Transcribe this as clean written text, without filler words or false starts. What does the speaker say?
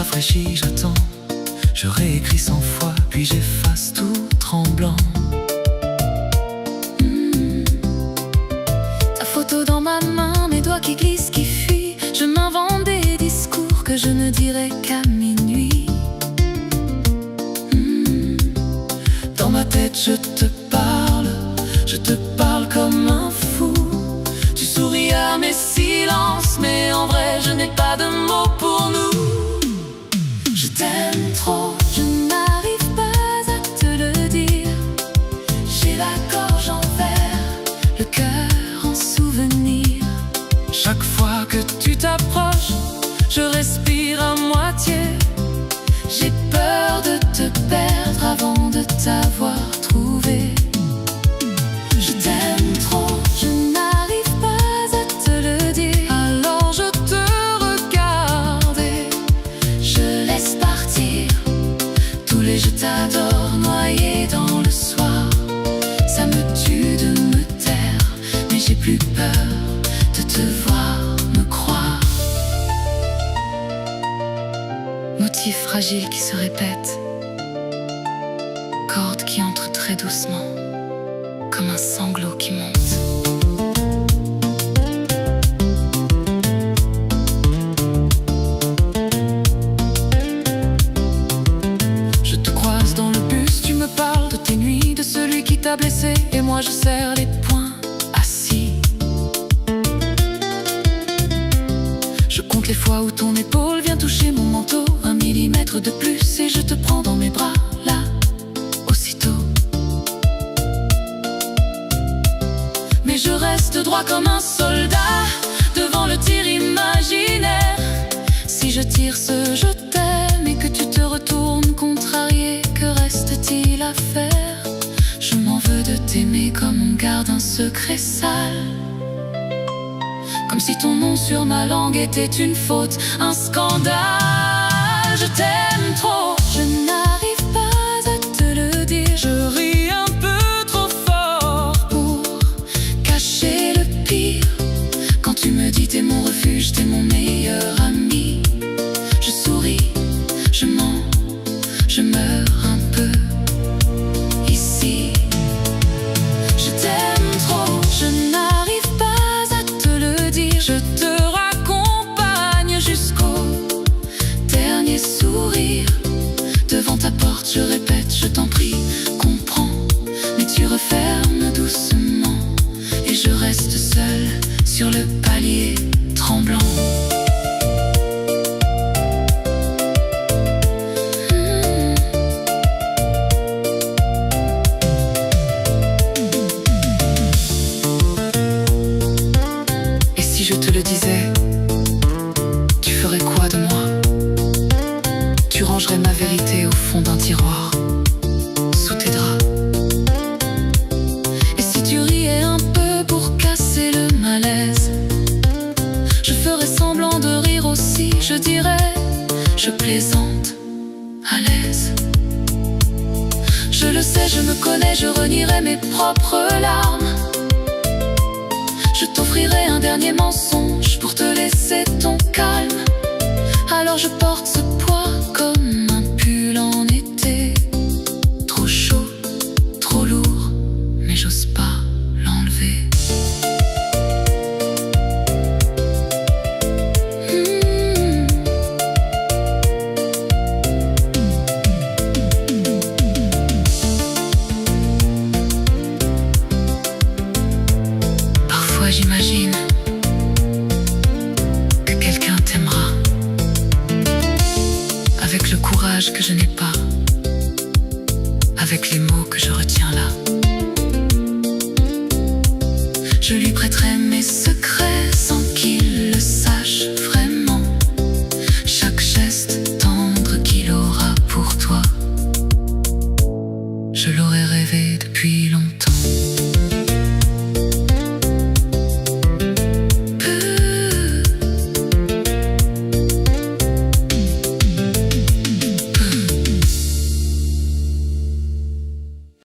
rafraîchi, j'attends. Je réécris 100 fois, puis j'efface tout tremblant. Ta photo dans ma main, mes doigts qui glissent, qui fuient. Je m'invente des discours que je ne dirai qu'à minuit. Dans ma tête je te parle comme un fou. Tu souris à mes silences, mais en vrai je n'ai pas de mots pour nous. Je t'aime trop, je n'arrive pas à te le dire. J'ai la gorge en verre, le cœur en souvenir. Chaque fois que tu t'approches, je respire à moitié. J'ai peur de te perdre avant de t'avoir trouvé. Je t'aime trop, je n'arrive pas à te le dire. Alors je te regarde et je laisse partir tous les je t'adore noyés dans le soir. Ça me tue de me taire, mais j'ai plus peur de te voir me croire. Motif fragile qui se répète, corde qui entre très doucement, comme un sanglot qui monte. je te croise dans le bus, tu me parles de tes nuits, de celui qui t'a blessé, et moi je serre les poings assis. Je compte les fois où ton épaule vient toucher mon manteau, 1 millimètre de plus et je te prends dans mes bras, là, aussitôt. Mais je reste droit comme un soldat devant le tir imaginaire. Si je tire ce je t'aime et que tu te retournes contrarié, que reste-t-il à faire? Je m'en veux de t'aimer comme on garde un secret sale. Comme si ton nom sur ma langue était une faute, un scandale. Je t'aime trop, Je n'arrive pas à te le dire. je ris un peu trop fort Pour cacher le pire, quand tu me dis t'es mon refuge, t'es mon meilleur ami. Je souris, je mens, je meurs un peu ici. Je t'aime trop, je n'arrive pas à te le dire. Je te raccompagne jusqu'au Dernier sourire, devant ta porte je répète, je t'en prie, comprends. Mais tu refermes doucement, et je reste seul sur le palier tremblant. Et si je te le disais, tu ferais quoi de moi? Tu rangerais ma vérité au fond d'un tiroir, sous tes draps. Et si tu riais un peu pour casser le malaise, je ferais semblant de rire aussi. Je dirais, je plaisante, à l'aise. Je le sais, je me connais, je renierai mes propres larmes. Je t'offrirai un dernier mensonge pour te laisser ton calme. Alors je porte ce poids comme un pull en été, trop chaud, trop lourd, mais j'ose pas l'enlever. Parfois j'imagine que quelqu'un t'aimera avec le courage que je n'ai